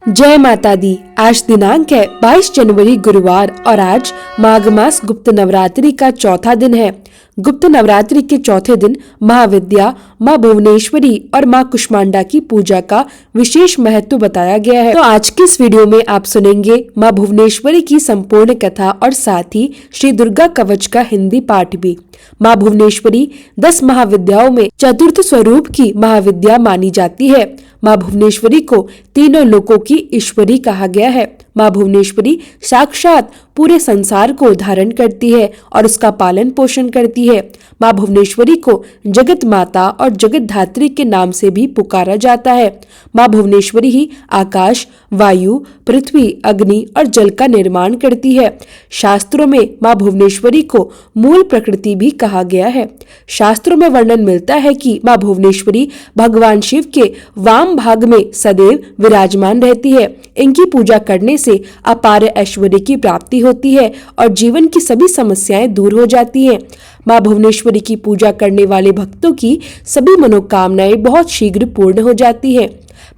जय माता दी। आज दिनांक है 22 जनवरी गुरुवार और आज माघ मास गुप्त नवरात्रि का चौथा दिन है। गुप्त नवरात्रि के चौथे दिन महाविद्या, माँ भुवनेश्वरी और माँ कुष्मांडा की पूजा का विशेष महत्व बताया गया है। तो आज की इस वीडियो में आप सुनेंगे माँ भुवनेश्वरी की संपूर्ण कथा और साथ ही श्री दुर्गा कवच का हिंदी पाठ भी। माँ भुवनेश्वरी 10 महाविद्याओं में चतुर्थ स्वरूप की महाविद्या मानी जाती है। माँ भुवनेश्वरी को तीनों लोकों की ईश्वरी कहा गया है। माँ भुवनेश्वरी साक्षात पूरे संसार को धारण करती है और उसका पालन पोषण करती है। माँ भुवनेश्वरी को जगत माता और जगत धात्री के नाम से भी पुकारा जाता है। माँ भुवनेश्वरी ही आकाश, वायु, पृथ्वी, अग्नि और जल का निर्माण करती है। शास्त्रों में माँ भुवनेश्वरी को मूल प्रकृति भी कहा गया है। शास्त्रों में वर्णन मिलता है कि माँ भुवनेश्वरी भगवान शिव के वाम भाग में सदैव विराजमान रहती है। इनकी पूजा करने से अपार ऐश्वर्य की प्राप्ति होती है और जीवन की सभी समस्याएं दूर हो जाती हैं। माँ भुवनेश्वरी की पूजा करने वाले भक्तों की सभी मनोकामनाएं बहुत शीघ्र पूर्ण हो जाती हैं।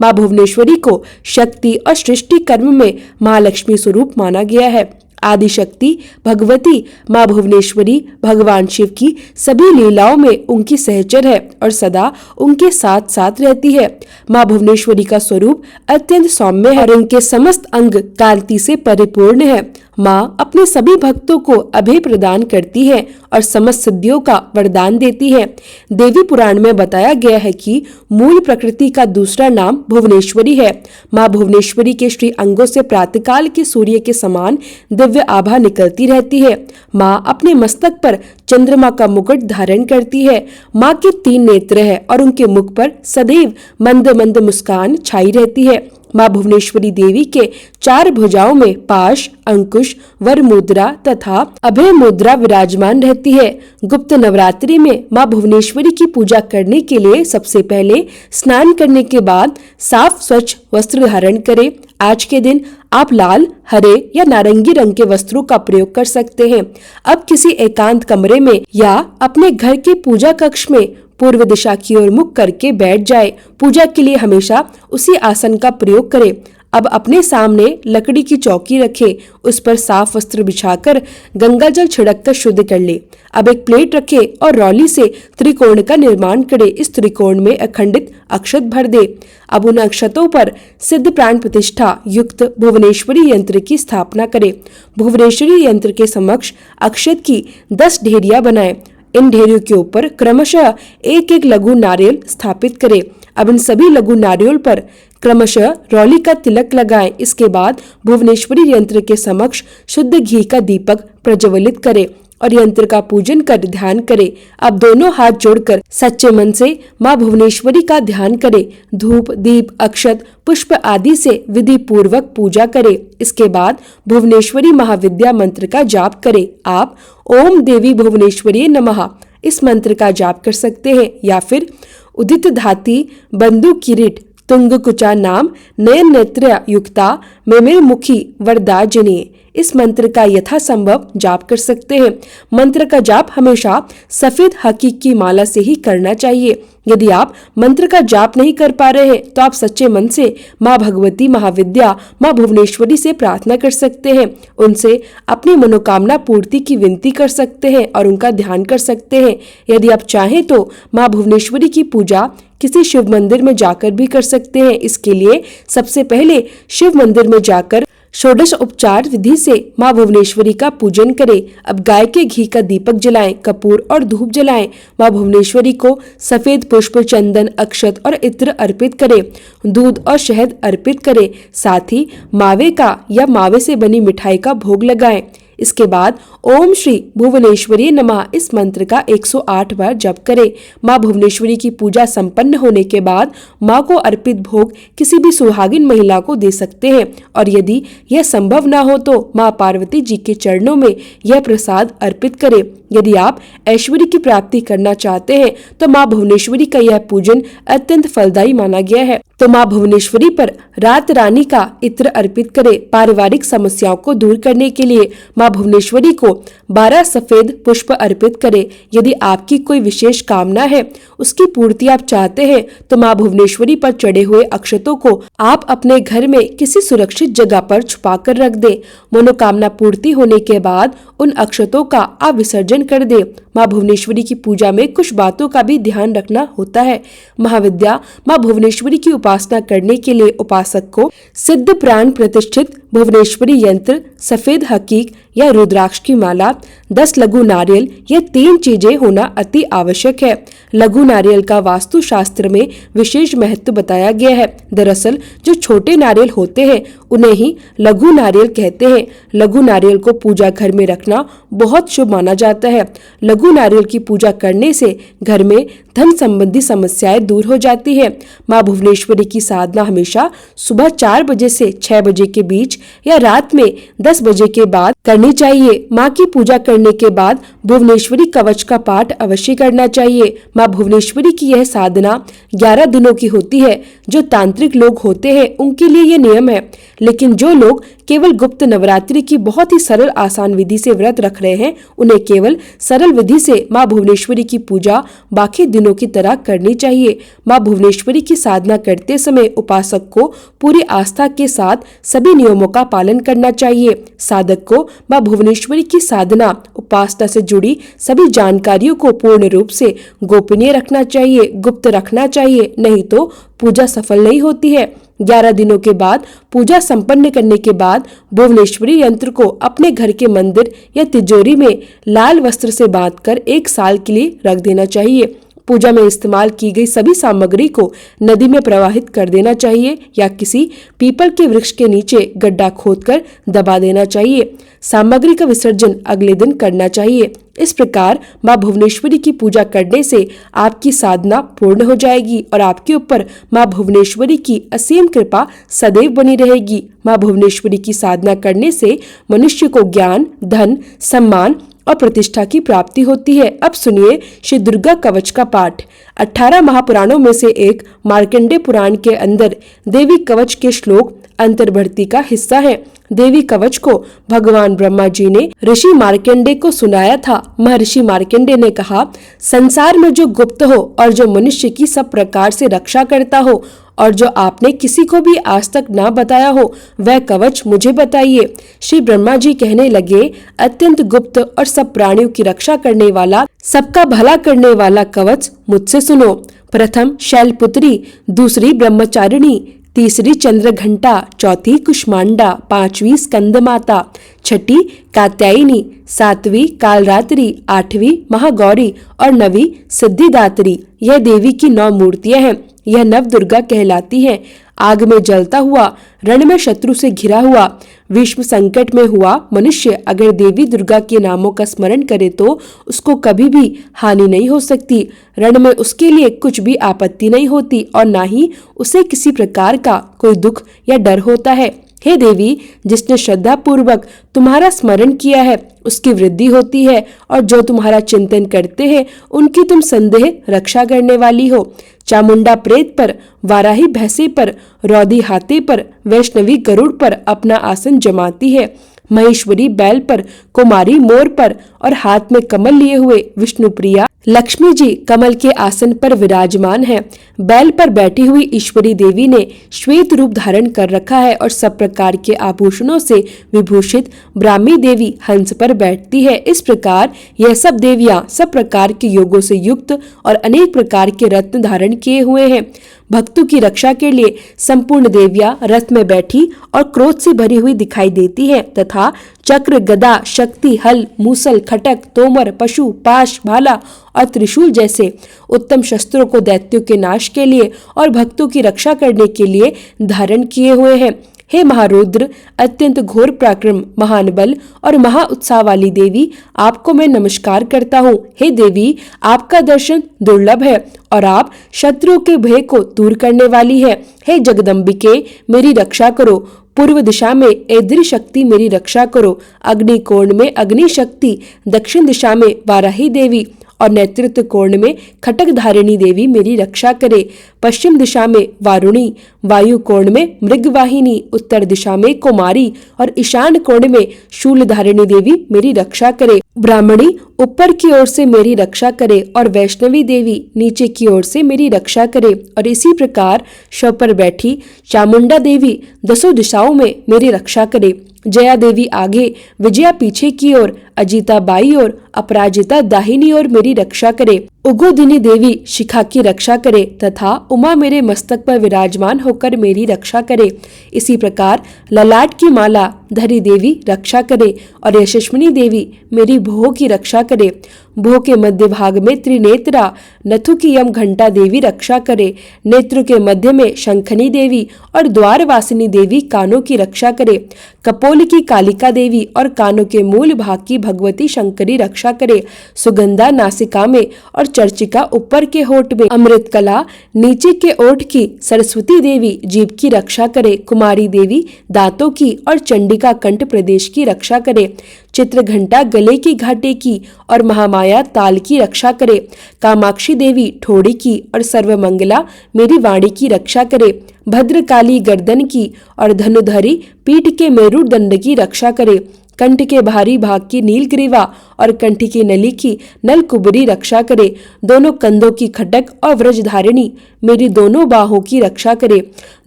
माँ भुवनेश्वरी को शक्ति और सृष्टि कर्म में महालक्ष्मी स्वरूप माना गया है। आदि शक्ति भगवती माँ भुवनेश्वरी भगवान शिव की सभी लीलाओं में उनकी सहचर है और सदा उनके साथ साथ रहती है। माँ भुवनेश्वरी का स्वरूप अत्यंत सौम्य है और इनके समस्त अंग कांति से परिपूर्ण है। माँ अपने सभी भक्तों को अभय प्रदान करती है और समस्त सिद्धियों का वरदान देती है। देवी पुराण में बताया गया है कि मूल प्रकृति का दूसरा नाम भुवनेश्वरी है। माँ भुवनेश्वरी के श्री अंगों से प्रातःकाल के सूर्य के समान दिव्य आभा निकलती रहती है। माँ अपने मस्तक पर चंद्रमा का मुकुट धारण करती है। माँ के 3 नेत्र है और उनके मुख पर सदैव मंद मंद मुस्कान छाई रहती है। माँ भुवनेश्वरी देवी के 4 भुजाओं में पाश, अंकुश, वर मुद्रा तथा अभय मुद्रा विराजमान रहती है। गुप्त नवरात्रि में माँ भुवनेश्वरी की पूजा करने के लिए सबसे पहले स्नान करने के बाद साफ स्वच्छ वस्त्र धारण करें। आज के दिन आप लाल, हरे या नारंगी रंग के वस्त्रों का प्रयोग कर सकते हैं। अब किसी एकांत कमरे में या अपने घर के पूजा कक्ष में पूर्व दिशा की ओर मुख करके बैठ जाए। पूजा के लिए हमेशा उसी आसन का प्रयोग करें। अब अपने सामने लकड़ी की चौकी रखें, उस पर साफ वस्त्र बिछाकर गंगा जल छिड़क कर शुद्ध कर ले। अब एक प्लेट रखें और रौली से त्रिकोण का निर्माण करें। इस त्रिकोण में अखंडित अक्षत भर दे। अब उन अक्षतों पर सिद्ध प्राण प्रतिष्ठा युक्त भुवनेश्वरी यंत्र की स्थापना करें। भुवनेश्वरी यंत्र के समक्ष अक्षत की 10 ढेरियां बनाएं। इन ढेरियों के ऊपर क्रमशः एक एक लघु नारियल स्थापित करें। अब इन सभी लघु नारियल पर क्रमशः रौली का तिलक लगाएं। इसके बाद भुवनेश्वरी यंत्र के समक्ष शुद्ध घी का दीपक प्रज्वलित करें और यंत्र का पूजन कर ध्यान करें। अब दोनों हाथ जोड़कर सच्चे मन से माँ भुवनेश्वरी का ध्यान करें। धूप, दीप, अक्षत, पुष्प आदि से विधि पूर्वक पूजा करें। इसके बाद भुवनेश्वरी महाविद्या मंत्र का जाप करें। आप ओम देवी भुवनेश्वरी नमः इस मंत्र का जाप कर सकते हैं या फिर उदित धाती बंधु किरीट तुंग कुचा नाम नयन नेत्र युक्ता मेमेर मुखी वरदाजिनी इस मंत्र का यथासंभव जाप कर सकते हैं। मंत्र का जाप हमेशा सफेद हकीक की माला से ही करना चाहिए। यदि आप मंत्र का जाप नहीं कर पा रहे हैं तो आप सच्चे मन से माँ भगवती महाविद्या माँ भुवनेश्वरी से प्रार्थना कर सकते हैं। उनसे अपनी मनोकामना पूर्ति की विनती कर सकते हैं और उनका ध्यान कर सकते हैं। यदि आप चाहें तो माँ भुवनेश्वरी की पूजा किसी शिव मंदिर में जाकर भी कर सकते हैं। इसके लिए सबसे पहले शिव मंदिर में जाकर षोडश उपचार विधि से माँ भुवनेश्वरी का पूजन करें। अब गाय के घी का दीपक जलाएं, कपूर और धूप जलाएं। माँ भुवनेश्वरी को सफेद पुष्प, चंदन, अक्षत और इत्र अर्पित करें। दूध और शहद अर्पित करें। साथ ही मावे का या मावे से बनी मिठाई का भोग लगाएं। इसके बाद ओम श्री भुवनेश्वरी नमः इस मंत्र का 108 बार जप करें। माँ भुवनेश्वरी की पूजा संपन्न होने के बाद माँ को अर्पित भोग किसी भी सुहागिन महिला को दे सकते हैं और यदि यह संभव न हो तो माँ पार्वती जी के चरणों में यह प्रसाद अर्पित करें। यदि आप ऐश्वर्य की प्राप्ति करना चाहते हैं तो माँ भुवनेश्वरी का यह पूजन अत्यंत फलदायी माना गया है। तो माँ भुवनेश्वरी पर रात रानी का इत्र अर्पित करें। पारिवारिक समस्याओं को दूर करने के लिए माँ भुवनेश्वरी को 12 सफेद पुष्प अर्पित करें। यदि आपकी कोई विशेष कामना है, उसकी पूर्ति आप चाहते हैं, तो माँ भुवनेश्वरी पर चढ़े हुए अक्षतों को आप अपने घर में किसी सुरक्षित जगह पर छुपा कर रख दें। मनोकामना पूर्ति होने के बाद उन अक्षतों का आप विसर्जन कर दें। माँ भुवनेश्वरी की पूजा में कुछ बातों का भी ध्यान रखना होता है। महाविद्या माँ भुवनेश्वरी की उपासना करने के लिए उपासक को सिद्ध प्राण प्रतिष्ठित भुवनेश्वरी यंत्र, सफेद हकीक या रुद्राक्ष की माला, 10 लघु नारियल, ये 3 चीजें होना अति आवश्यक है। लघु नारियल का वास्तु शास्त्र में विशेष महत्व बताया गया है। दरअसल जो छोटे नारियल होते हैं उन्हें ही लघु नारियल कहते हैं। लघु नारियल को पूजा घर में रखना बहुत शुभ माना जाता है। लघु नारियल की पूजा करने से घर में धन संबंधी समस्याएं दूर हो जाती है। माँ भुवनेश्वरी की साधना हमेशा सुबह 4 बजे से 6 बजे के बीच या रात में 10 बजे के बाद करनी चाहिए। माँ की पूजा करने के बाद भुवनेश्वरी कवच का पाठ अवश्य करना चाहिए। माँ भुवनेश्वरी की यह साधना 11 दिनों की होती है। जो तांत्रिक लोग होते हैं उनके लिए ये नियम है, लेकिन जो लोग केवल गुप्त नवरात्रि की बहुत ही सरल आसान विधि से व्रत रख रहे हैं, उन्हें केवल सरल विधि से माँ भुवनेश्वरी की पूजा बाकी दिनों की तरह करनी चाहिए। माँ भुवनेश्वरी की साधना करते समय उपासक को पूरी आस्था के साथ सभी नियमों का पालन करना चाहिए। साधक को माँ भुवनेश्वरी की साधना उपासना से जुड़ी सभी जानकारियों को पूर्ण रूप से गोपनीय रखना चाहिए, गुप्त रखना चाहिए, नहीं तो पूजा सफल नहीं होती है। 11 दिनों के बाद पूजा संपन्न करने के बाद भुवनेश्वरी यंत्र को अपने घर के मंदिर या तिजोरी में लाल वस्त्र से बांधकर 1 साल के लिए रख देना चाहिए। पूजा में इस्तेमाल की गई सभी सामग्री को नदी में प्रवाहित कर देना चाहिए या किसी पीपल के वृक्ष के नीचे गड्ढा खोदकर दबा देना चाहिए। सामग्री का विसर्जन अगले दिन करना चाहिए। इस प्रकार माँ भुवनेश्वरी की पूजा करने से आपकी साधना पूर्ण हो जाएगी और आपके ऊपर माँ भुवनेश्वरी की असीम कृपा सदैव बनी रहेगी। माँ भुवनेश्वरी की साधना करने से मनुष्य को ज्ञान, धन, सम्मान और प्रतिष्ठा की प्राप्ति होती है। अब सुनिए श्री दुर्गा कवच का पाठ। 18 महापुराणों में से एक मार्कंडेय पुराण के अंदर देवी कवच के श्लोक अंतर्भर्ती का हिस्सा है। देवी कवच को भगवान ब्रह्मा जी ने ऋषि मार्कंडेय को सुनाया था। महर्षि मार्कंडेय ने कहा, संसार में जो गुप्त हो और जो मनुष्य की सब प्रकार से रक्षा करता हो और जो आपने किसी को भी आज तक ना बताया हो, वह कवच मुझे बताइए। श्री ब्रह्मा जी कहने लगे, अत्यंत गुप्त और सब प्राणियों की रक्षा करने वाला, सबका भला करने वाला कवच मुझसे सुनो। प्रथम शैलपुत्री, दूसरी ब्रह्मचारिणी, तीसरी चंद्रघंटा, चौथी कुष्मांडा, 5वीं स्कंदमाता, 6ठी कात्यायनी, 7वीं कालरात्रि, 8वीं महागौरी और 9वीं सिद्धिदात्री। यह देवी की 9 मूर्तियां हैं। यह नव दुर्गा कहलाती है। आग में जलता हुआ, रण में शत्रु से घिरा हुआ, विश्व संकट में हुआ मनुष्य अगर देवी दुर्गा के नामों का स्मरण करे तो उसको कभी भी हानि नहीं हो सकती। रण में उसके लिए कुछ भी आपत्ति नहीं होती और ना ही उसे किसी प्रकार का कोई दुख या डर होता है। हे देवी, जिसने श्रद्धा पूर्वक तुम्हारा स्मरण किया है उसकी वृद्धि होती है और जो तुम्हारा चिंतन करते हैं उनकी तुम संदेह रक्षा करने वाली हो। चामुंडा प्रेत पर, वाराही भैंसे पर, रौदी हाथी पर, वैष्णवी गरुड़ पर अपना आसन जमाती है। महेश्वरी बैल पर, कुमारी मोर पर और हाथ में कमल लिए हुए विष्णुप्रिया लक्ष्मी जी कमल के आसन पर विराजमान है। बैल पर बैठी हुई ईश्वरी देवी ने श्वेत रूप धारण कर रखा है और सब प्रकार के आभूषणों से विभूषित ब्राह्मी देवी हंस पर बैठती है। इस प्रकार यह सब देवियां सब प्रकार के योगों से युक्त और अनेक प्रकार के रत्न धारण किए हुए हैं। भक्तों की रक्षा के लिए संपूर्ण देवियां रथ में बैठी और क्रोध से भरी हुई दिखाई देती है तथा चक्र, गदा, शक्ति, हल, मूसल, खटक, तोमर, पशु, पाश, भाला और त्रिशूल जैसे उत्तम शस्त्रों को दैत्यों के नाश के लिए और भक्तों की रक्षा करने के लिए धारण किए हुए हैं। हे महारुद्र, अत्यंत घोर पराक्रम, महान बल और महा उत्साह वाली देवी, आपको मैं नमस्कार करता हूँ। हे देवी, आपका दर्शन दुर्लभ है और आप शत्रुओं के भय को दूर करने वाली है। हे जगदम्बिके, मेरी रक्षा करो। पूर्व दिशा में ऐद्री शक्ति मेरी रक्षा करो। अग्निकोण में अग्नि शक्ति, दक्षिण दिशा में वाराही देवी और नेतृत्व कोण में खटक धारिणी देवी मेरी रक्षा करे। पश्चिम दिशा में वारुणी, वायु कोण में मृगवाहिनी, उत्तर दिशा में कुमारी और ईशान कोण में शूलधारिणी देवी मेरी रक्षा करे। ब्राह्मणी ऊपर की ओर से मेरी रक्षा करे और वैष्णवी देवी नीचे की ओर से मेरी रक्षा करे। और इसी प्रकार शव पर बैठी चामुंडा देवी दसों दिशाओं में मेरी रक्षा करे। जया देवी आगे, विजया पीछे की ओर, अजिता बाई ओर, अपराजिता दाहिनी ओर मेरी रक्षा करे। उगोदिनी देवी शिखा की रक्षा करे तथा उमा मेरे मस्तक पर विराजमान होकर मेरी रक्षा करे। इसी प्रकार ललाट की माला धरी देवी रक्षा करे और यशस्विनी देवी मेरी भोह की रक्षा करे। भोह के मध्य भाग में त्रिनेत्रा नथु की यम घंटा देवी रक्षा करे। नेत्र के मध्य में शंखनी देवी और द्वारवासिनी देवी कानों की रक्षा करे। कपोल की कालिका देवी और कानों के मूल भाग की भगवती शंकरी रक्षा करे। सुगंधा नासिका में और चर्चिका ऊपर के होठ में, अमृत कला नीचे के ओठ की सरस्वती देवी जीभ की रक्षा करे। कुमारी देवी दांतों की और चंडिका कंठ प्रदेश की रक्षा करे। चित्र घंटा गले की घाटे की और महामाया ताल की रक्षा करे। कामाक्षी देवी ठोड़ी की और सर्वमंगला मेरी वाणी की रक्षा करे। भद्रकाली गर्दन की और धनुधरी पीठ के मेरुदंड की रक्षा करे। कंठ के बाहरी भाग की नीलग्रीवा और कंठ की नली की नलकुबरी रक्षा करे। दोनों कंधों की खटक और व्रजधारिणी मेरी दोनों बाहों की रक्षा करे।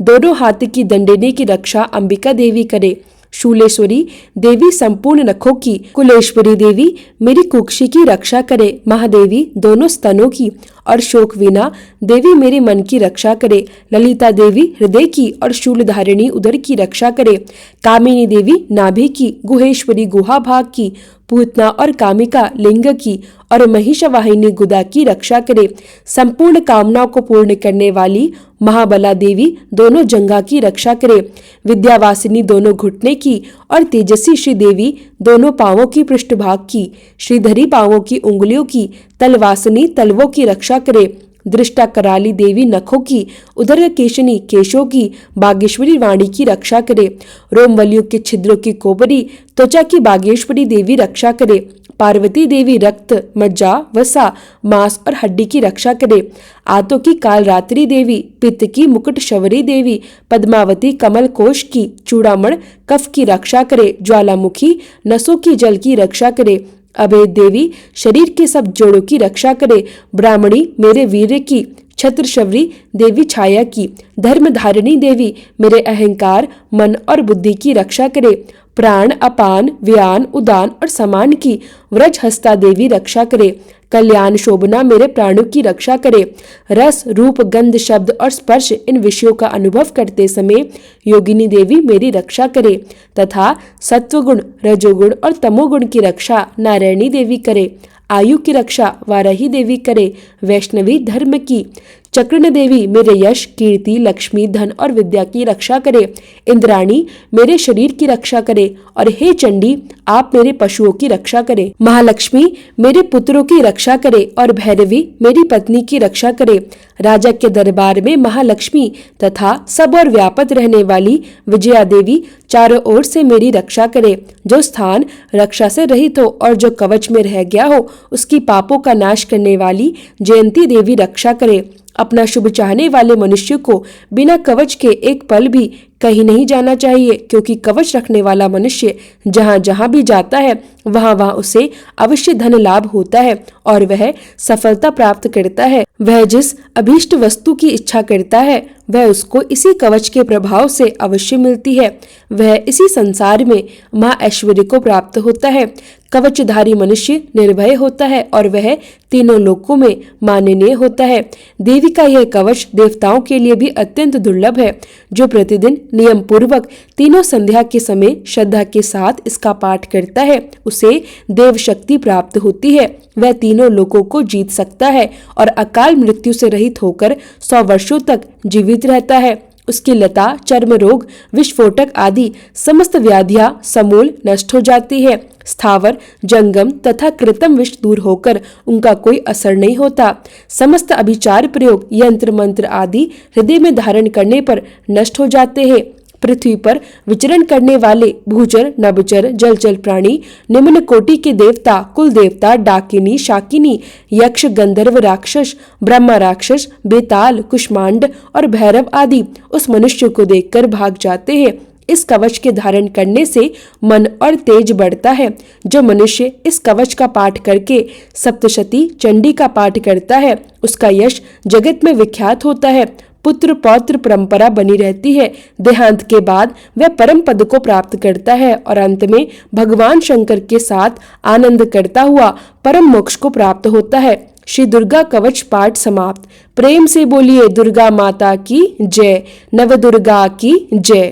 दोनों हाथ की दंडिनी की रक्षा अंबिका देवी करे। शूलेश्वरी देवी संपूर्ण नखों की, कुलेश्वरी देवी मेरी कुक्षी की रक्षा करे। महादेवी दोनों स्तनों की और शोकवीना देवी मेरे मन की रक्षा करे। ललिता देवी हृदय की और शूलधारिणी उदर की रक्षा करे। कामिनी देवी नाभि की, गुहेश्वरी गुहा भाग की, पूतना और कामिका लिंग की और महिषवाहिनी गुदा की रक्षा करे। संपूर्ण कामनाओं को पूर्ण करने वाली महाबला देवी दोनों जंघा की रक्षा करे। विद्यावासिनी दोनों घुटने की और तेजस्वी श्री देवी दोनों पांवों की पृष्ठभाग की, श्रीधरी पांवों की उंगलियों की, तलवासिनी तलवों की रक्षा करे। दृष्टा कराली देवी नखों की, उदर केशनी केशों की, बागेश्वरी वाणी की रक्षा करे। रोमवलियों के छिद्रों की कोबरी, त्वचा की बागेश्वरी देवी रक्षा करे। पार्वती देवी रक्त, मज्जा, वसा, मांस और हड्डी की रक्षा करे। आतों की कालरात्रि देवी, पित्त की मुकुट शवरी देवी, पद्मावती कमल कोश की, चूड़ामण कफ की रक्षा करे। ज्वालामुखी नसों की जल की रक्षा करे। अभेद देवी शरीर के सब जोड़ों की रक्षा करे। ब्राह्मणी मेरे वीर्य की, छत्रशवरी देवी छाया की, धर्मधारिणी देवी मेरे अहंकार, मन और बुद्धि की रक्षा करे। प्राण, अपान, व्यान, उदान और समान की व्रज हस्ता देवी रक्षा करे। कल्याण शोभना मेरे प्राणों की रक्षा करे। रस, रूप, गंध, शब्द और स्पर्श इन विषयों का अनुभव करते समय योगिनी देवी मेरी रक्षा करे तथा सत्वगुण, रजोगुण और तमोगुण की रक्षा नारायणी देवी करे। आयु की रक्षा वाराही देवी करे। वैष्णवी धर्म की, चक्रण देवी मेरे यश, कीर्ति, लक्ष्मी, धन और विद्या की रक्षा करे। इंद्राणी मेरे शरीर की रक्षा करे और हे चंडी आप मेरे पशुओं की रक्षा करे। महालक्ष्मी मेरे पुत्रों की रक्षा करे और भैरवी मेरी पत्नी की रक्षा करे। राजा के दरबार में महालक्ष्मी तथा सब और व्यापत रहने वाली विजया देवी चारों ओर से मेरी रक्षा करे। जो स्थान रक्षा से रहित हो और जो कवच में रह गया हो उसकी पापों का नाश करने वाली जयंती देवी रक्षा करे। अपना शुभ चाहने वाले मनुष्य को बिना कवच के एक पल भी कहीं नहीं जाना चाहिए, क्योंकि कवच रखने वाला मनुष्य जहाँ जहाँ भी जाता है वहाँ वहाँ उसे अवश्य धन लाभ होता है और वह सफलता प्राप्त करता है। वह जिस अभीष्ट वस्तु की इच्छा करता है वह उसको इसी कवच के प्रभाव से अवश्य मिलती है। वह इसी संसार में महा ऐश्वर्य को प्राप्त होता है। कवचधारी मनुष्य निर्भय होता है और वह तीनों लोकों में माननीय होता है। देवी का यह कवच देवताओं के लिए भी अत्यंत दुर्लभ है। जो प्रतिदिन नियम पूर्वक तीनों संध्या के समय श्रद्धा के साथ इसका पाठ करता है उसे देव शक्ति प्राप्त होती है। वह तीनों लोकों को जीत सकता है और अकाल मृत्यु से रहित होकर 100 वर्षों तक जीवित रहता है। उसकी लता, चर्म रोग, विस्फोटक आदि समस्त व्याधियां समूल नष्ट हो जाती है। स्थावर, जंगम तथा कृत्रिम विष दूर होकर उनका कोई असर नहीं होता। समस्त अभिचार प्रयोग, यंत्र मंत्र आदि हृदय में धारण करने पर नष्ट हो जाते हैं। पृथ्वी पर विचरण करने वाले भूचर, नभचर, जलचर प्राणी, निम्न कोटि के देवता, कुल देवता, डाकिनी, शाकिनी, यक्ष, गंधर्व, राक्षस, ब्रह्मा राक्षस, बेताल, कुष्मांड और भैरव आदि उस मनुष्य को देखकर भाग जाते हैं। इस कवच के धारण करने से मन और तेज बढ़ता है। जो मनुष्य इस कवच का पाठ करके सप्तशती चंडी का पाठ करता है, उसका यश जगत में विख्यात होता है। पुत्र पौत्र परंपरा बनी रहती है। देहांत के बाद वह परम पद को प्राप्त करता है और अंत में भगवान शंकर के साथ आनंद करता हुआ परम मोक्ष को प्राप्त होता है। श्री दुर्गा कवच पाठ समाप्त। प्रेम से बोलिए दुर्गा माता की जय, नव दुर्गा की जय।